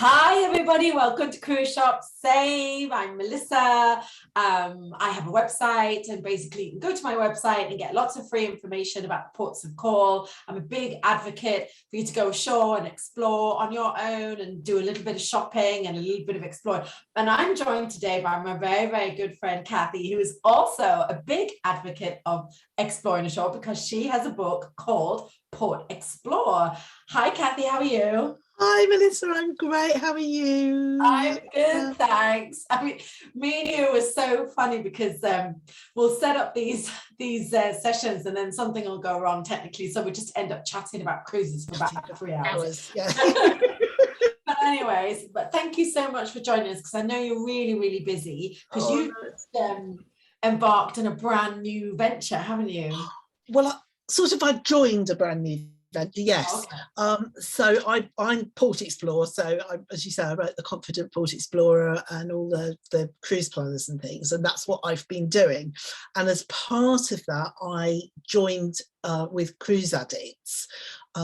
Hi everybody, welcome to Cruise Shop Save. I'm Melissa. I have a website, and basically you can go to my website and get lots of free information about ports of call. I'm a big advocate for you to go ashore and explore on your own and do a little bit of shopping and a little bit of exploring. And I'm joined today by my very, very good friend Cathy, who is also a big advocate of exploring ashore because she has a book called Port Explorer. Hi Cathy, how are you? Hi Melissa, I'm great. How are you? I'm good, thanks. I mean, me and you was so funny because we'll set up these sessions and then something will go wrong technically, so we just end up chatting about cruises for about 3 hours. Yeah. But anyways, thank you so much for joining us because I know you're really, really busy because you've embarked on a brand new venture, haven't you? Well, I've joined a brand new venture, yes. Okay. So I'm Port Explorer. So as you say, I wrote the Confident Port Explorer and all the cruise planners and things, and that's what I've been doing. And as part of that, I joined with Cruise Addicts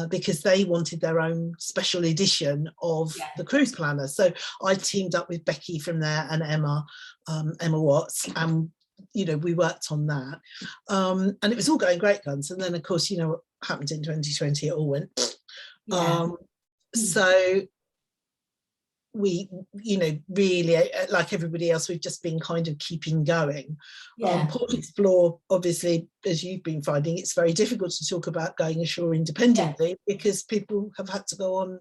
because they wanted their own special edition of the cruise planner. So I teamed up with Becky from there and Emma Watts, and we worked on that, and it was all going great guns. And then of course, what happened in 2020, it all went so we really, like everybody else, we've just been kind of keeping going. Port Explore, obviously, as you've been finding, it's very difficult to talk about going ashore independently because people have had to go on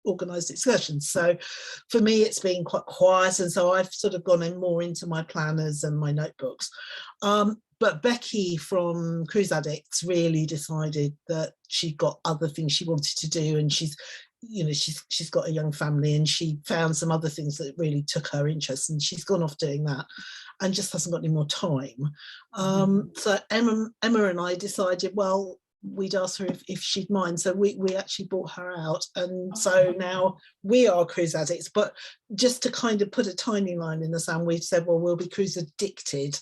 organised excursions. So for me it's been quite quiet, and so I've sort of gone in more into my planners and my notebooks. But Becky from Cruise Addicts really decided that she got other things she wanted to do, and she's got a young family, and she found some other things that really took her interest, and she's gone off doing that and just hasn't got any more time. So Emma and I decided, well, we'd ask her if she'd mind, so we actually bought her out, and so now we are Cruise Addicts. But just to kind of put a tiny line in the sand, we've said, well, we'll be Cruise Addicted,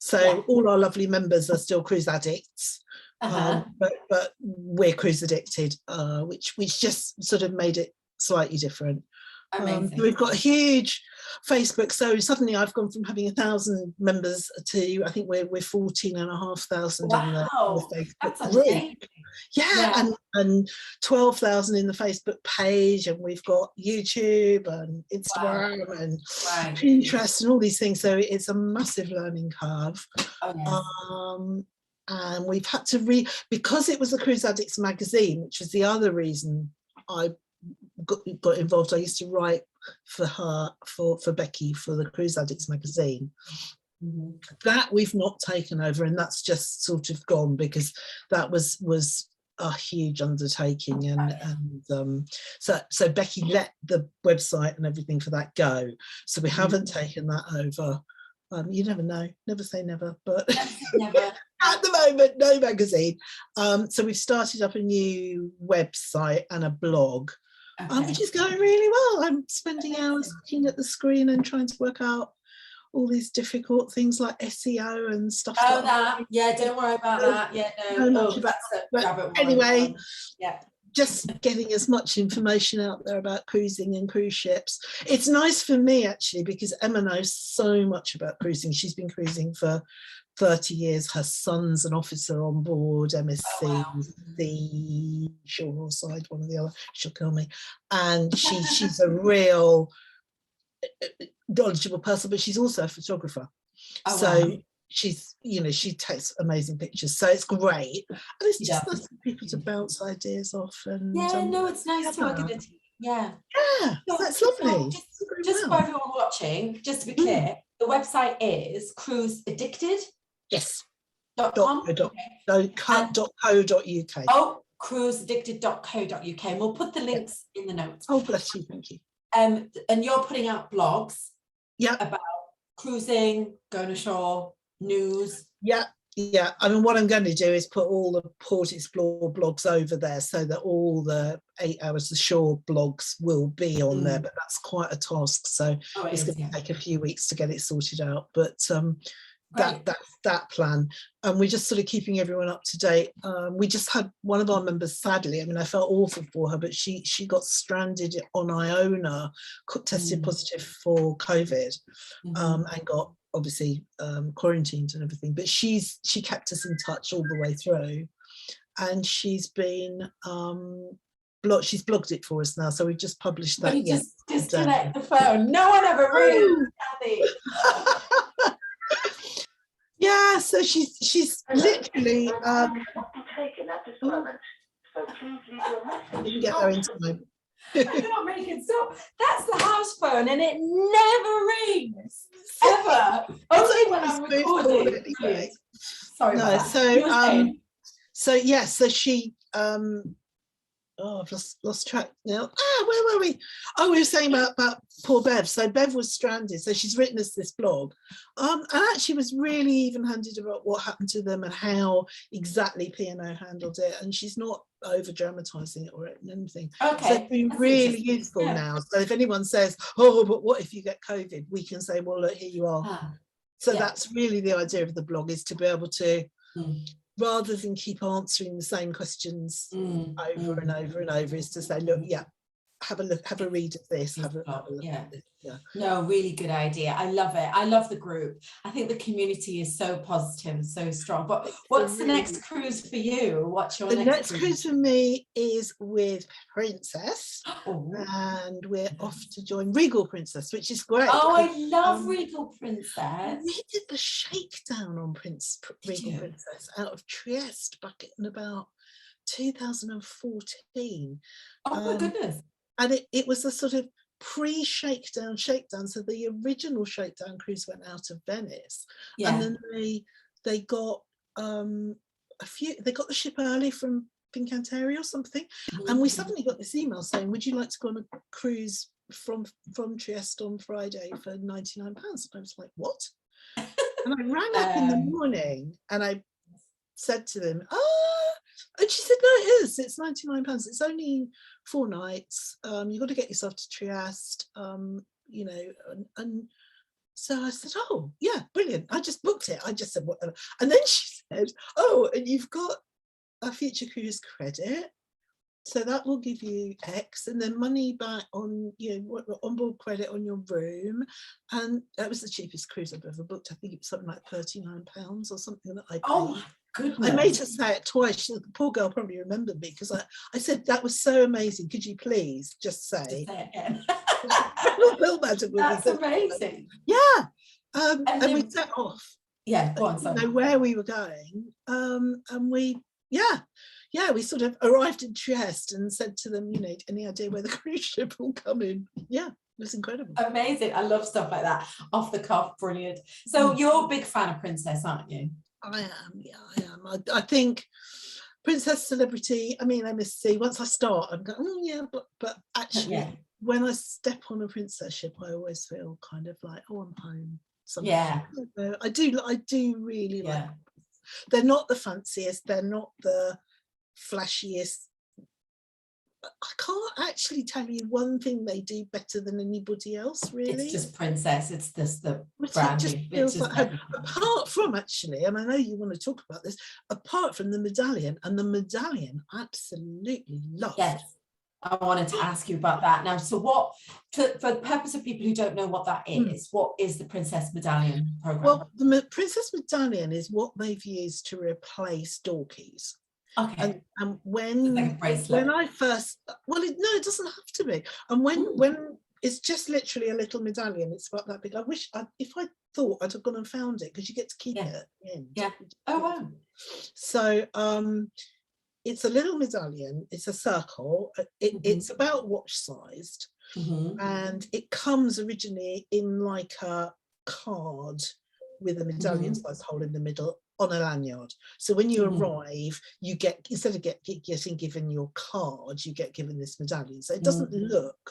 so all our lovely members are still Cruise Addicts, but we're Cruise Addicted, which just sort of made it slightly different. We've got a huge Facebook, so suddenly I've gone from having 1,000 members to I think we're 14,500 in the Facebook group. And 12,000 in the Facebook page, and we've got YouTube and Instagram and Pinterest and all these things, so it's a massive learning curve. And we've had to because it was the Cruise Addicts magazine, which was the other reason I got involved. I used to write for her, for Becky, for the Cruise Addicts magazine. That we've not taken over, and that's just sort of gone because that was a huge undertaking, and so Becky let the website and everything for that go, so we haven't taken that over. You never know, never say never, but never. At the moment, no magazine. So we've started up a new website and a blog, which is going really well. I'm spending hours looking at the screen and trying to work out all these difficult things like SEO and stuff. Don't worry about that. But anyway, just getting as much information out there about cruising and cruise ships. It's nice for me actually because Emma knows so much about cruising. She's been cruising for 30 years. Her son's an officer on board MSC, the shore or side, one or the other. She'll kill me. And she's a real knowledgeable person, but she's also a photographer. She's, she takes amazing pictures, so it's great, and it's just nice for people to bounce ideas off. And it's nice to work in a team. That's lovely. Just for everyone watching, just to be clear, the website is Cruise Addicted. .com. .co.uk. cruiseaddicted.co.uk, and we'll put the links in the notes. Oh, bless you, thank you. And you're putting out blogs about cruising, going ashore, news. I mean, what I'm going to do is put all the Port Explorer blogs over there so that all the 8 hours ashore blogs will be on there, but that's quite a task, so it's going to take a few weeks to get it sorted out. But that plan, and we're just sort of keeping everyone up to date. We just had one of our members, sadly, I mean, I felt awful for her, but she got stranded on Iona, tested positive for COVID, and got obviously quarantined and everything, but she kept us in touch all the way through, and she's been she's blogged it for us now, so we've just published that. Just disconnect the phone. No one ever rings, Cathy. Yeah, so she's literally you can get her into my I can't make it stop. That's the house phone, and it never rings ever. Only when I'm recording. Anyway. Sorry. No, so she I've lost track now. Where were we? Oh, we were saying about poor Bev. So Bev was stranded. So she's written us this blog. And actually was really even-handed about what happened to them and how exactly P&O handled it. And she's not over-dramatising it or anything. Okay. So it's been really useful now. So if anyone says, oh, but what if you get COVID? We can say, well, look, here you are. So that's really the idea of the blog, is to be able to, rather than keep answering the same questions over and over and over, is to say, look, have a look, have a read of this, have a look at this. No, really good idea. I love it. I love the group. I think the community is so positive and so strong. But what's the next cruise for you? What's your next cruise for me is with Princess, and we're off to join Regal Princess, which is great. Oh, I love Regal Princess. We did the shakedown on Regal Princess out of Trieste back in about 2014. Oh my goodness. And it was a sort of pre-shakedown. So the original shakedown cruise went out of Venice, and then they got they got the ship early from Fincantieri or something, and we suddenly got this email saying, would you like to go on a cruise from Trieste on Friday for £99? And I was like, what? And I rang up in the morning and I said to them, and she said, no, it is, it's £99. It's only 4 nights. You've got to get yourself to Trieste, you know, and so I said, oh yeah, brilliant. I just booked it. I just said whatever. And then she said, oh, and you've got a future cruise credit, so that will give you X, and then money back on, you know, onboard credit on your room. And that was the cheapest cruise I've ever booked. I think it was something like £39 or something that I paid. Oh my goodness. I made her say it twice. The poor girl probably remembered me, because I said, that was so amazing. Could you please just say it again? That's amazing. Yeah. And we set off. Yeah, go on, sorry. Know where we were going. And we sort of arrived in Trieste and said to them, you know, any idea where the cruise ship will come in? Yeah, it was incredible. Amazing. I love stuff like that. Off the cuff, brilliant. So you're a big fan of Princess, aren't you? I am, I am. I think Princess Celebrity, I mean, MSC, once I start, I'm going, oh yeah, but actually, when I step on a princess ship, I always feel kind of like, oh, I'm home. Yeah. I do really like them. They're not the fanciest, they're not the flashiest. I can't actually tell you one thing they do better than anybody else, really. It's just Princess, it's just the branding. It just feels like home. Apart from, actually, and I know you want to talk about this, apart from the Medallion, and the Medallion I absolutely love. Yes, I wanted to ask you about that now. So what, for the purpose of people who don't know what that is, what is the Princess Medallion program? Well, the Princess Medallion is what they've used to replace door keys. Okay. And when I first, well, it doesn't have to be. And when it's just literally a little medallion, it's about that big. I wish if I thought I'd have gone and found it, because you get to keep it at the end. Yeah. Oh wow. So it's a little medallion. It's a circle. It's about watch sized, and it comes originally in like a card with a medallion sized hole in the middle, on a lanyard. So when you arrive, you get, instead of getting given your card, you get given this medallion. So it doesn't look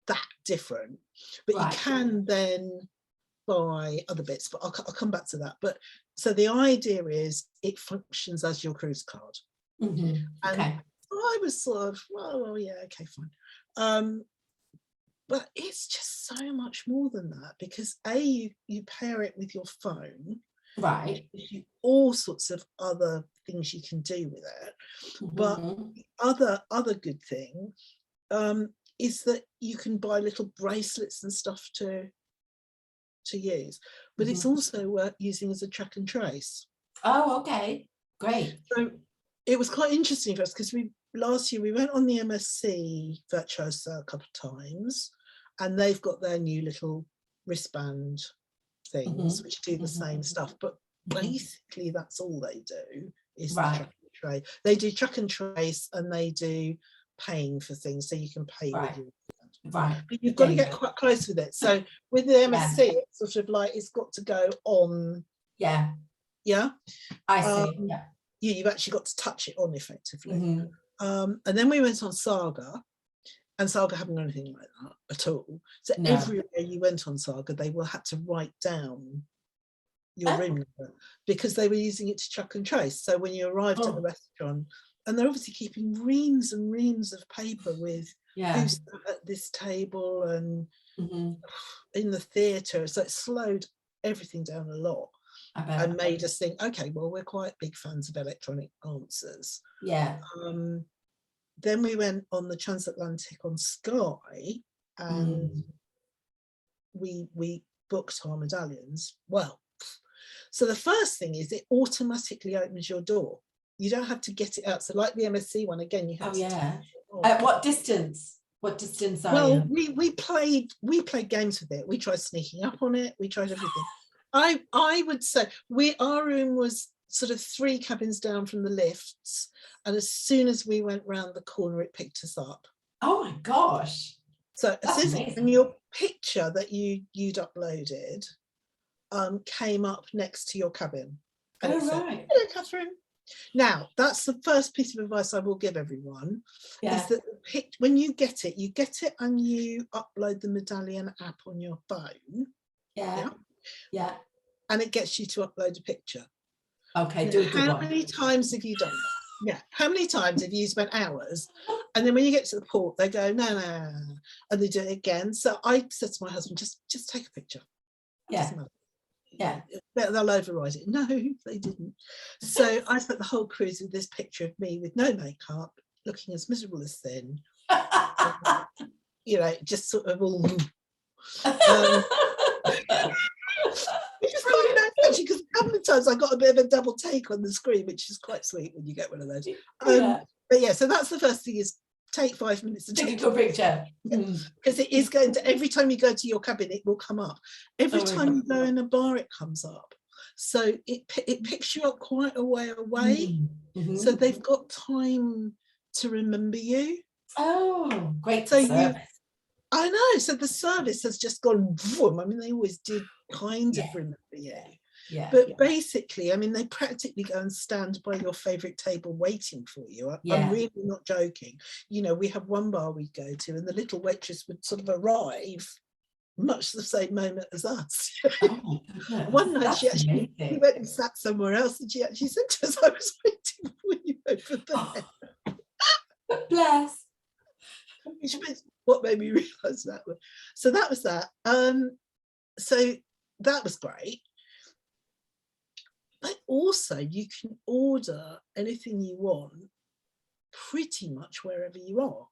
that different, but you can then buy other bits, but I'll come back to that. But so the idea is it functions as your cruise card. And I was sort of, well, yeah, okay, fine. But it's just so much more than that, because you pair it with your phone, right? All sorts of other things you can do with it. But the other good thing is that you can buy little bracelets and stuff to use, but it's also using as a track and trace. Oh, okay, great. So it was quite interesting for us, because last year we went on the MSC Virtuoso a couple of times, and they've got their new little wristband things which do the same stuff, but basically that's all they do is track and trace. They do track and trace, and they do paying for things, so you can pay with your but you've got to get quite close with it. So with the MSC, it's sort of like it's got to go on. I see. You've actually got to touch it on effectively. And then we went on Saga, and Saga haven't got anything like that at all. So everywhere you went on Saga, they will have to write down your room number, because they were using it to track and trace. So when you arrived at the restaurant, and they're obviously keeping reams and reams of paper with who's at this table and in the theatre. So it slowed everything down a lot. And made us think, okay, well, we're quite big fans of electronic answers. Then we went on the transatlantic on Sky, and we booked our medallions. Well, so the first thing is it automatically opens your door. You don't have to get it out. So like the MSC one, again, you have to At what distance? What distance are you? we played games with it. We tried sneaking up on it. We tried everything. I would say our room was sort of 3 cabins down from the lifts, and as soon as we went round the corner, it picked us up. Oh my gosh! So and your picture that you'd uploaded came up next to your cabin. And it said, "Hello, Catherine." Now that's the first piece of advice I will give everyone: is that when you get it, and you upload the Medalion app on your phone. And it gets you to upload a picture. Okay, how many times have you done that? How many times have you spent hours, and then when you get to the port, they go no, and they do it again? So I said to my husband, just take a picture. They'll override it. No, they didn't. So I spent the whole cruise with this picture of me with no makeup, looking as miserable as sin. Just sort of all which is quite nice actually, because a couple of times I got a bit of a double take on the screen, which is quite sweet when you get one of those. But so that's the first thing, is take 5 minutes to take a picture, because it is going to, every time you go to your cabin, it will come up. Every time you go in a bar, it comes up. So it picks you up quite a way away. So they've got time to remember you. Oh, great service. I know. So the service has just gone boom. I mean, they always did kind of remember you. But basically, I mean, they practically go and stand by your favourite table waiting for you. I'm really not joking. We have one bar we go to, and the little waitress would sort of arrive much the same moment as us. One night we went and sat somewhere else, and she actually said to us, "I was waiting for you over there." Bless. Which was what made me realise that one. So that was that. So that was great. But also you can order anything you want pretty much wherever you are.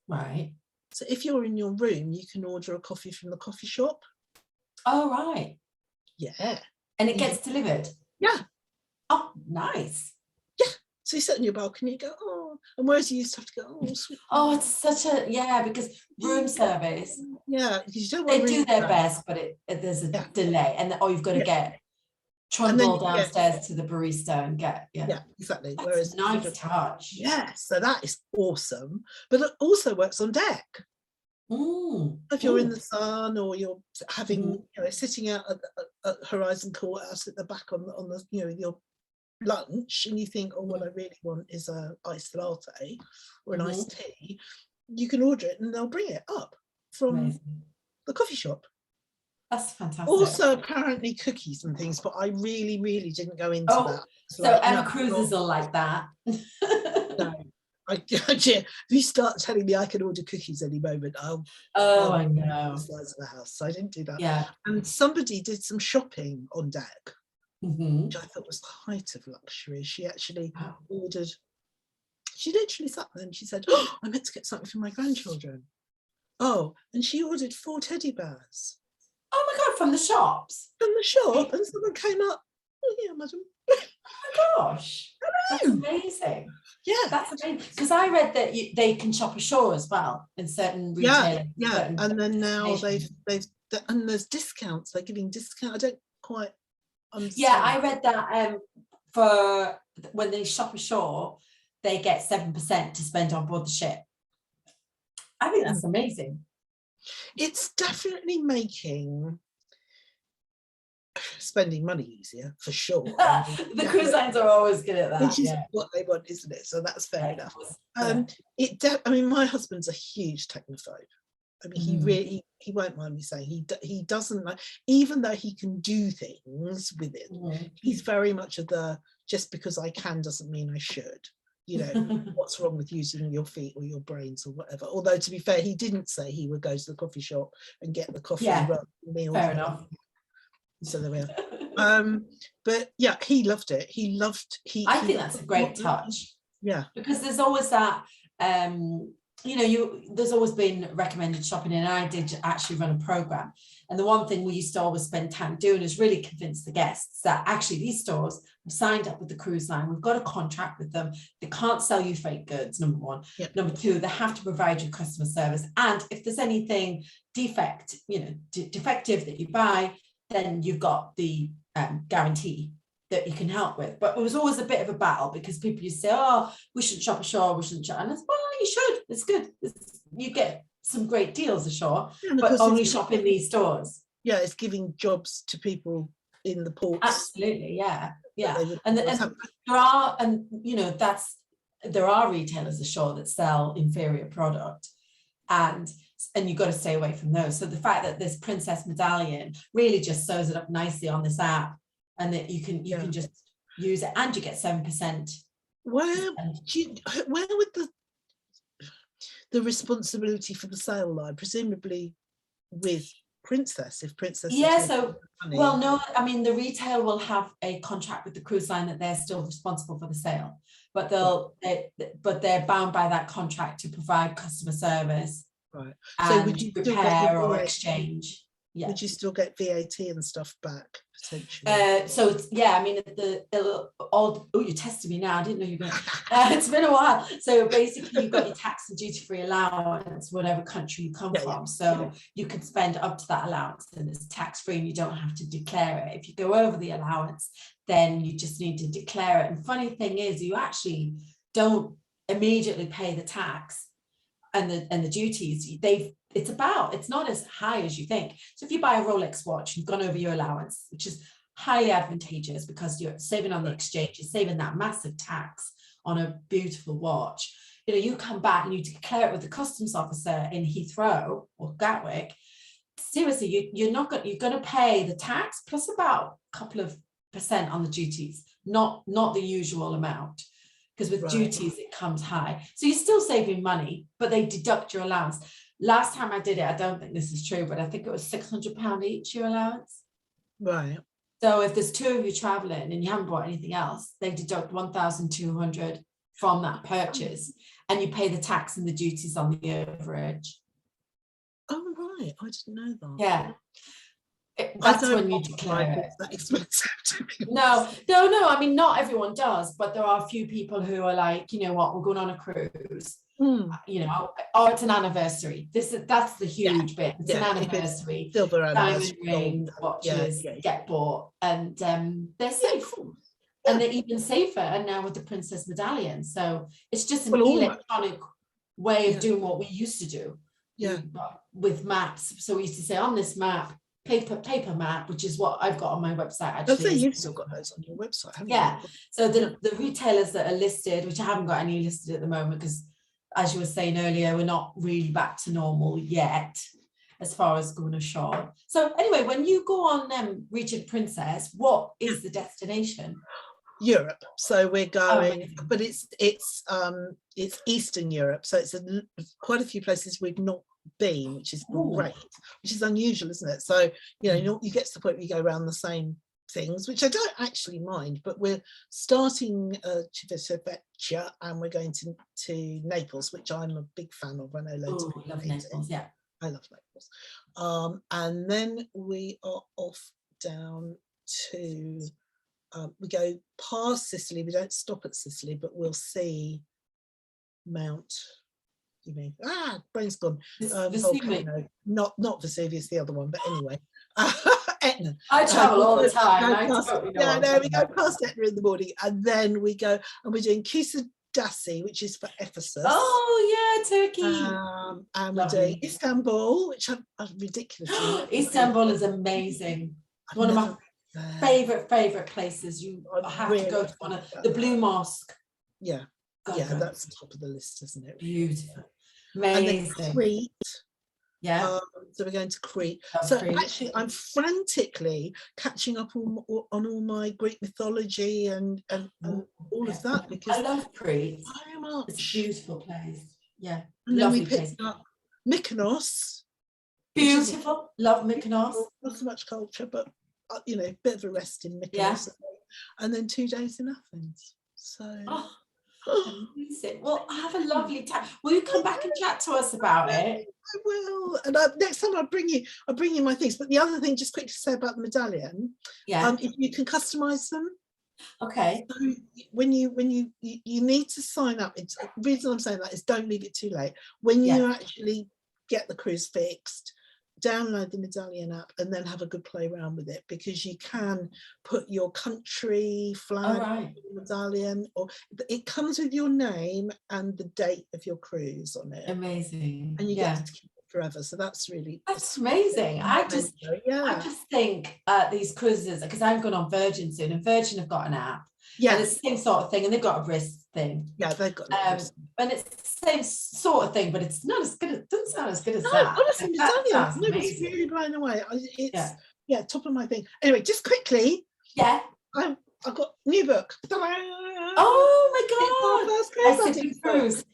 Right. So if you're in your room, you can order a coffee from the coffee shop. Oh, right. Yeah. And it gets delivered? Yeah. Oh, nice. Yeah. So you sit on your balcony, you go, oh, and whereas you used to have to go, oh, sweet. Oh, it's such a, because room service. Yeah. You don't want they do their best, but there's a delay, and you've got to trundle downstairs to the barista and get, exactly. That's whereas nice touch. Yeah, so that is awesome. But it also works on deck. If you're in the sun, or you're having, sitting out at Horizon Court out at the back on the your lunch, and you think, oh, what I really want is a iced latte or an iced tea, you can order it and they'll bring it up from the coffee shop. That's fantastic. Also apparently cookies and things, but I really didn't go into that. So Emma Cruises are like that. No. If you start telling me I can order cookies any moment, I know the size of the house. So I didn't do that. Yeah. And somebody did some shopping on deck, Mm-hmm. which I thought was the height of luxury. She actually ordered. She literally sat there and she said, "Oh, I meant to get something for my grandchildren." Oh, and she ordered 4 teddy bears. Oh my God, from the shops? From the shop, and someone came up. "Oh, yeah, madam." Oh my gosh, that's amazing. Yeah, that's amazing. Because I read that they can shop ashore as well in certain retailers. Yeah. And then now they've and there's discounts. They're giving discount. I don't quite understand. Yeah, I read that for when they shop ashore, they get 7% to spend on board the ship. I think that's amazing. It's definitely making spending money easier, for sure. The cruise lines are always good at that. Which is what they want, isn't it? So that's fair enough. I mean, my husband's a huge technophobe. I mean, he won't mind me saying he doesn't like, even though he can do things with it, he's very much of the just because I can doesn't mean I should. You know, what's wrong with using your feet or your brains or whatever? Although, to be fair, he didn't say he would go to the coffee shop and get the coffee. Fair enough. So there we are. But yeah, he loved it. I think that's a great touch. Yeah, because there's always that there's always been recommended shopping, and I did actually run a program, and the one thing we used to always spend time doing is really convince the guests that actually these stores have signed up with the cruise line, we've got a contract with them, they can't sell you fake goods, number one. Number two, they have to provide you customer service, and if there's anything defective that you buy, then you've got the guarantee that you can help with. But it was always a bit of a battle because people used to say, "Oh, we shouldn't shop ashore, we shouldn't shop." And I said, "Well, you should. It's good. You get some great deals ashore, but only shop in these stores." Yeah, it's giving jobs to people in the ports. Absolutely, yeah. And there are, there are retailers ashore that sell inferior product, and you've got to stay away from those. So the fact that this Princess Medallion really just sews it up nicely on this app, and that you can just use it, and you get 7%. Where would the responsibility for the sale lie? Presumably with Princess, if Princess. Well, no, I mean, the retail will have a contract with the cruise line that they're still responsible for the sale, but they're bound by that contract to provide customer service. Right. So would you repair or exchange? Yeah. Would you still get VAT and stuff back potentially? I mean, you're testing me now. I didn't know you were going. It's been a while. So basically, you've got your tax and duty-free allowance, whatever country you come from. So you can spend up to that allowance, and it's tax-free, and you don't have to declare it. If you go over the allowance, then you just need to declare it. And funny thing is, you actually don't immediately pay the tax and the duties. It's not as high as you think. So if you buy a Rolex watch, you've gone over your allowance, which is highly advantageous because you're saving on the exchange, you're saving that massive tax on a beautiful watch. You come back and you declare it with the customs officer in Heathrow or Gatwick. Seriously, you're going to pay the tax plus about a couple of % on the duties, not the usual amount. Because with duties, it comes high. So you're still saving money, but they deduct your allowance. Last time I did it, I don't think this is true, but I think it was £600 each, your allowance. Right. So if there's 2 of you traveling and you haven't bought anything else, they deduct 1,200 from that purchase, and you pay the tax and the duties on the overage. Oh, right. I didn't know that. Yeah. That's when you declare it. That expensive to me. No. I mean, not everyone does, but there are a few people who are like, you know what, we're going on a cruise. It's an anniversary. That's the huge bit. It's an anniversary. Silver anniversary. Diamond rings, watches get bought, and they're safe. And they're even safer. And now with the Princess Medallion, so it's just an electronic way of doing what we used to do. Yeah. With maps. So we used to say on this map, paper map, which is what I've got on my website. Actually, you've still got those on your website, haven't you? So the retailers that are listed, which I haven't got any listed at the moment, because as you were saying earlier, we're not really back to normal yet as far as going ashore. So anyway, when you go on Regent Princess, what is the destination? Europe. So we're going, Oh, but it's Eastern Europe. So it's quite a few places we've not been, which is great, which is unusual, isn't it? So, you know, you get to the point where you go around the same things, which I don't actually mind, but we're starting Civitavecchia and we're going to Naples, which I'm a big fan of. I know loads of people love Naples, yeah. I love Naples. And then we are off down to we go past Sicily. We don't stop at Sicily, but we'll see Mount, you mean, brain's gone, volcano, not Vesuvius, the other one, but anyway. Etna. I travel all the time. We go past Etna in the morning, and then we go and we're doing Kusadasi, which is for Ephesus. Oh yeah, Turkey. And we're doing Istanbul, which I'm ridiculously. Istanbul is amazing. One of my favorite places. You have to go to one of the Blue Mosque. Yeah, that's top of the list, isn't it? Beautiful, amazing. And then Crete. Yeah. So we're going to Crete. So actually, I'm frantically catching up on all my Greek mythology and all of that, because I love Crete. So much. It's a beautiful place. Yeah, and lovely then we picked up Mykonos. Beautiful. Love Mykonos. Not so much culture, but you know, a bit of a rest in Mykonos. Yeah. And then 2 days in Athens. So. Amazing. Well, have a lovely time. Will you come back and chat to us about it? I will. And next time I'll bring you my things. But the other thing, just quickly to say about the medallion, if you can customize them. Okay. So when you need to sign up. It's the reason I'm saying that is don't leave it too late. When you actually get the cruise fixed, download the Medalion app and then have a good play around with it, because you can put your country flag on the medallion, or it comes with your name and the date of your cruise on it. Amazing. And you get to keep it forever. So that's amazing. I just think these cruises, because I'm going on Virgin soon, and Virgin have got an app. Yeah, and it's the same sort of thing, and they've got a wrist thing. Yeah, they've got and it's the same sort of thing, but it's not as good. It doesn't sound as good as that. Honestly, it's really blown away. It's top of my thing. Anyway, just quickly. Yeah. I've got new book. Oh my god! I sip and cruise.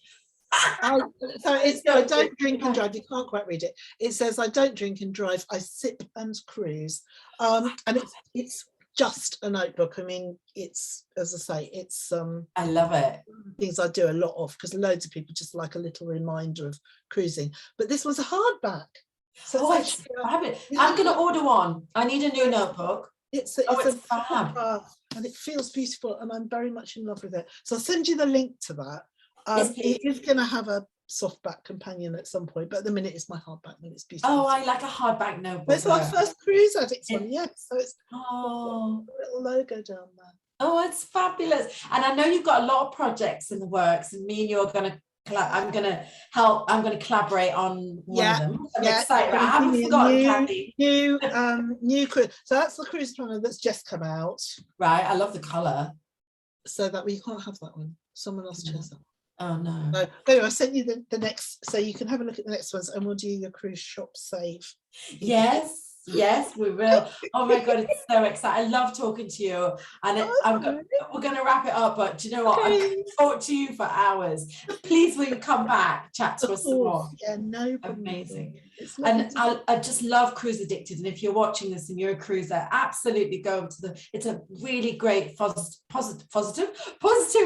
So it's I don't drink and drive. You can't quite read it. It says I don't drink and drive. I sip and cruise. And it's just a notebook. I mean, it's, as I say, it's I love it. Things I do a lot of, because loads of people just like a little reminder of cruising. But this was a hardback. So I'm going to order one. I need a new notebook. It's fab, and it feels beautiful, and I'm very much in love with it. So I'll send you the link to that. It is going to have a softback companion at some point, but at the minute it's my hardback, and it's beautiful. Oh, I like a hardback notebook. It's my first Cruise Addict one, so it's a little logo down there. Oh, it's fabulous. And I know you've got a lot of projects in the works, and me and you are going to I'm going to collaborate on one of them. I'm excited. I haven't forgotten, Cathy. New cruise. So that's the cruise planner that's just come out. Right, I love the colour. So that we can't have that one. Someone else chose that. Oh no. So anyway, I sent you the next, so you can have a look at the next ones, and we'll do your cruise shop save. Yes, we will. Oh my god, it's so exciting. I love talking to you, and we're going to wrap it up, but do you know what? I could talk to you for hours. Please, will you come back, chat to us some more? Yeah, no problem. Amazing. And I just love Cruise Addicted, and if you're watching this and you're a cruiser, absolutely go to it's a really great positive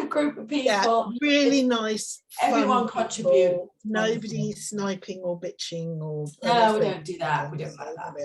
group of people. Really nice. Everyone contribute. Nobody sniping or bitching or no, we don't do that. We don't like that.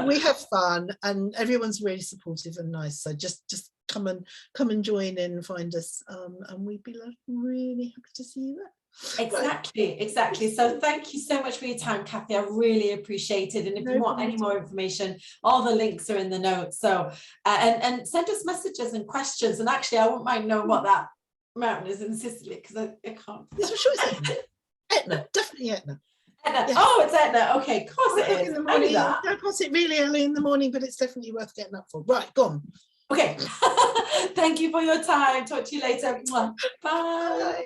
We have fun, and everyone's really supportive and nice. So just come and join in and find us, and we'd be really happy to see you there. Exactly. So thank you so much for your time, Cathy. I really appreciate it. And if you want any more information, all the links are in the notes. So and send us messages and questions. And actually, I wouldn't mind knowing what that mountain is in Sicily, because I can't. Yes, I'm sure it's Etna. Definitely Etna. Yeah. Oh, it's Etna. Okay, of course it is. In the morning. Don't pass it really early in the morning, but it's definitely worth getting up for. Right, gone. Okay. Thank you for your time. Talk to you later. Bye.